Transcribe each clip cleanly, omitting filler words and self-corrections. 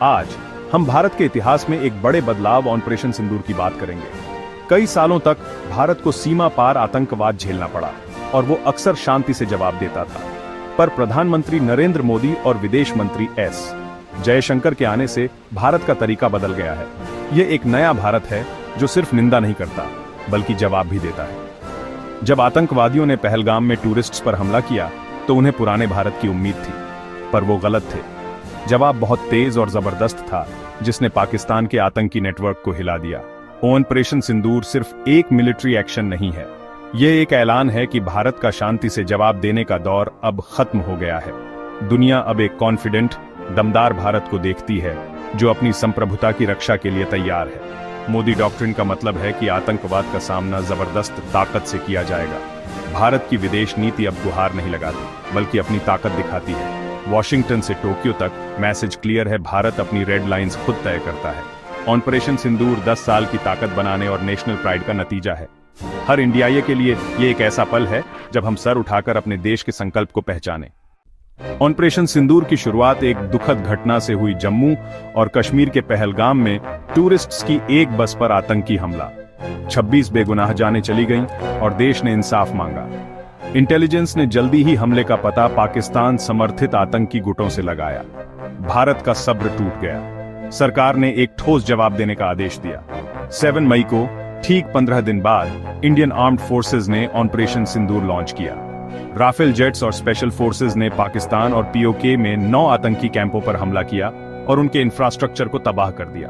आज हम भारत के इतिहास में एक बड़े बदलाव ऑपरेशन सिंदूर की बात करेंगे। कई सालों तक भारत को सीमा पार आतंकवाद झेलना पड़ा और वो अक्सर शांति से जवाब देता था। पर प्रधानमंत्री नरेंद्र मोदी और विदेश मंत्री एस जयशंकर के आने से भारत का तरीका बदल गया है। ये एक नया भारत है जो सिर्फ निंदा नहीं करता बल्कि जवाब भी देता है। जब आतंकवादियों ने पहलगाम में टूरिस्ट्स पर हमला किया तो उन्हें पुराने भारत की उम्मीद थी, पर वो गलत थे। जवाब बहुत तेज और जबरदस्त था जिसने पाकिस्तान के आतंकी नेटवर्क को हिला दिया। ऑपरेशन सिंदूर सिर्फ एक मिलिट्री एक्शन नहीं है, ये एक ऐलान है कि भारत का शांति से जवाब देने का दौर अब खत्म हो गया है। दुनिया अब एक कॉन्फिडेंट, दमदार भारत को देखती है जो अपनी संप्रभुता की रक्षा के लिए तैयार है। मोदी डॉक्ट्रिन का मतलब है कि आतंकवाद का सामना जबरदस्त ताकत से किया जाएगा। भारत की विदेश नीति अब गुहार नहीं लगाती बल्कि अपनी ताकत दिखाती है। वॉशिंगटन से टोक्यो तक मैसेज क्लियर है, भारत अपनी रेड लाइंस खुद तय करता है। ऑपरेशन सिंदूर 10 साल की ताकत बनाने और नेशनल प्राइड का नतीजा है। हर इंडियाई के लिए ये एक ऐसा पल है जब हम सर उठाकर अपने देश के संकल्प को पहचाने। ऑपरेशन सिंदूर की शुरुआत एक दुखद घटना से हुई। जम्मू और कश्मीर के पहलगाम में टूरिस्ट्स की एक बस पर आतंकी हमला। 26 बेगुनाह जानें चली गईं और देश ने इंसाफ मांगा। इंटेलिजेंस ने जल्दी ही हमले का पता पाकिस्तान समर्थित आतंकी गुटों से लगाया। भारत का सब्र टूट गया। सरकार ने एक ठोस जवाब देने का आदेश दिया। 7 मई को ठीक 15 दिन बाद इंडियन आर्म्ड फोर्सेज ने ऑपरेशन सिंदूर लॉन्च किया। राफेल जेट्स और स्पेशल फोर्सेज ने पाकिस्तान और पीओके में 9 आतंकी कैंपों पर हमला किया और उनके इंफ्रास्ट्रक्चर को तबाह कर दिया।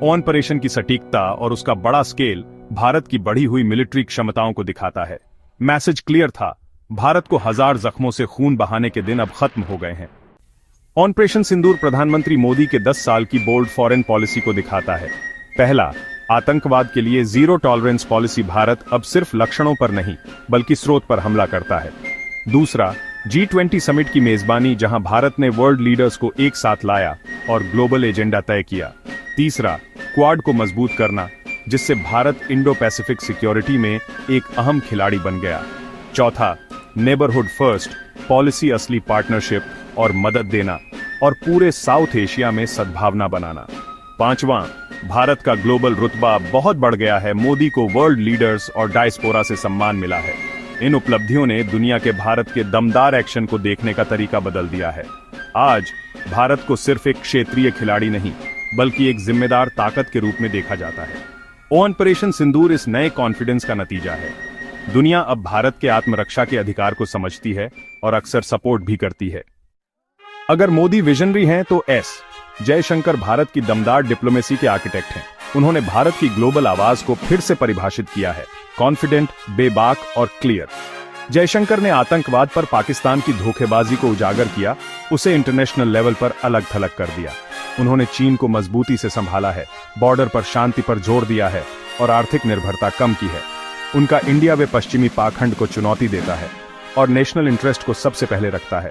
ऑपरेशन की सटीकता और उसका बड़ा स्केल भारत की बढ़ी हुई मिलिट्री क्षमताओं को दिखाता है। मैसेज क्लियर था, भारत को 1000 जख्मों से खून बहाने के दिन अब खत्म हो गए हैं। ऑपरेशन सिंदूर प्रधानमंत्री मोदी के 10 साल की बोल्ड फॉरेन पॉलिसी को दिखाता है। पहला, आतंकवाद के लिए जीरो टॉलरेंस पॉलिसी। भारत अब सिर्फ लक्षणों पर नहीं बल्कि स्रोत पर हमला करता है। दूसरा, G20 समिट की मेजबानी, जहां भारत ने वर्ल्ड लीडर्स को एक साथ लाया और ग्लोबल एजेंडा तय किया। तीसरा, क्वाड को मजबूत करना, जिससे भारत इंडो पैसिफिक सिक्योरिटी में एक अहम खिलाड़ी बन गया। चौथा, नेबरहुड फर्स्ट पॉलिसी, असली पार्टनरशिप और मदद देना और पूरे साउथ एशिया में सद्भावना बनाना। पांचवां, भारत का ग्लोबल रुतबा बहुत बढ़ गया है। मोदी को वर्ल्ड लीडर्स और डायस्पोरा से सम्मान मिला है। इन उपलब्धियों ने दुनिया के भारत के दमदार एक्शन को देखने का तरीका बदल दिया है। आज भारत को सिर्फ एक क्षेत्रीय खिलाड़ी नहीं बल्कि एक जिम्मेदार ताकत के रूप में देखा जाता है। ऑपरेशन सिंदूर इस नए कॉन्फिडेंस का नतीजा है। दुनिया अब भारत के आत्मरक्षा के अधिकार को समझती है और अक्सर सपोर्ट भी करती है। अगर मोदी विजनरी हैं तो एस जयशंकर भारत की दमदार डिप्लोमेसी के आर्किटेक्ट हैं। उन्होंने भारत की ग्लोबल आवाज को फिर से परिभाषित किया है, कॉन्फिडेंट, बेबाक और क्लियर। जयशंकर ने आतंकवाद पर पाकिस्तान की धोखेबाजी को उजागर किया, उसे इंटरनेशनल लेवल पर अलग थलग कर दिया। उन्होंने चीन को मजबूती से संभाला है, बॉर्डर पर शांति पर जोर दिया है और आर्थिक निर्भरता कम की है। उनका इंडिया व पश्चिमी पाखंड को चुनौती देता है और नेशनल इंटरेस्ट को सबसे पहले रखता है।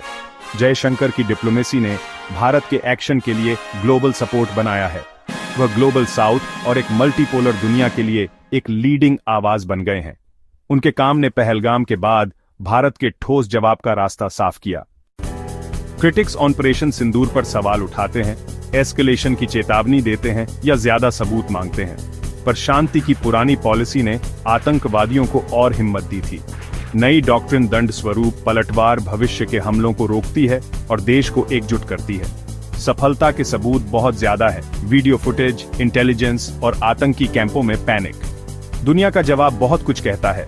जयशंकर की डिप्लोमेसी ने भारत के एक्शन के लिए ग्लोबल सपोर्ट बनाया है। वह ग्लोबल साउथ और एक मल्टीपोलर दुनिया के लिए एक लीडिंग आवाज बन गए हैं। उनके काम ने पहलगाम के बाद भारत के ठोस जवाब का रास्ता साफ किया। क्रिटिक्स ऑपरेशन सिंदूर पर सवाल उठाते हैं, एस्केलेशन की चेतावनी देते हैं या ज्यादा सबूत मांगते हैं, पर शांति की पुरानी पॉलिसी ने आतंकवादियों को और हिम्मत दी थी। नई डॉक्ट्रिन दंड स्वरूप पलटवार भविष्य के हमलों को रोकती है और देश को एकजुट करती है। सफलता के सबूत बहुत ज्यादा है, वीडियो फुटेज, इंटेलिजेंस और आतंकी कैंपों में पैनिक। दुनिया का जवाब बहुत कुछ कहता है।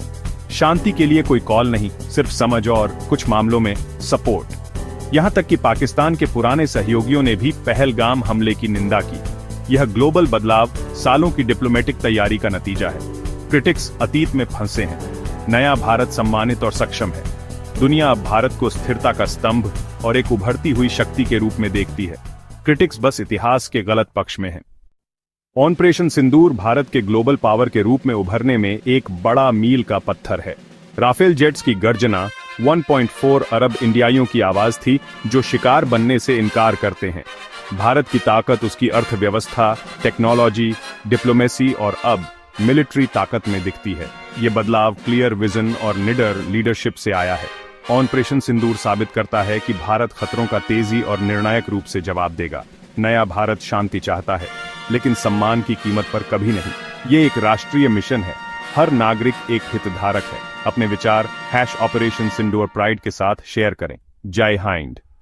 शांति के लिए कोई कॉल नहीं, सिर्फ समझ और कुछ मामलों में सपोर्ट। यहां तक कि पाकिस्तान के पुराने सहयोगियों ने भी पहलगाम हमले की निंदा की। यह ग्लोबल बदलाव सालों की डिप्लोमेटिक तैयारी का नतीजा है। क्रिटिक्स अतीत में फंसे हैं, नया भारत सम्मानित और सक्षम है। दुनिया अब भारत को स्थिरता का स्तंभ और एक उभरती हुई शक्ति के रूप में देखती है। क्रिटिक्स बस इतिहास के गलत पक्ष में हैं। ऑपरेशन सिंदूर भारत के ग्लोबल पावर के रूप में उभरने में एक बड़ा मील का पत्थर है। राफेल जेट्स की गर्जना 1.4 अरब इंडियाइयों की आवाज थी जो शिकार बनने से इनकार करते हैं। भारत की ताकत उसकी अर्थव्यवस्था, टेक्नोलॉजी, डिप्लोमेसी और अब मिलिट्री ताकत में दिखती है। ये बदलाव क्लियर विजन और निडर लीडरशिप से आया है। ऑपरेशन सिंदूर साबित करता है कि भारत खतरों का तेजी और निर्णायक रूप से जवाब देगा। नया भारत शांति चाहता है, लेकिन सम्मान की कीमत पर कभी नहीं। ये एक राष्ट्रीय मिशन है। हर नागरिक एक हितधारक है। अपने विचार #ऑपरेशन सिंदूर प्राइड के साथ शेयर करें। जय हिंद।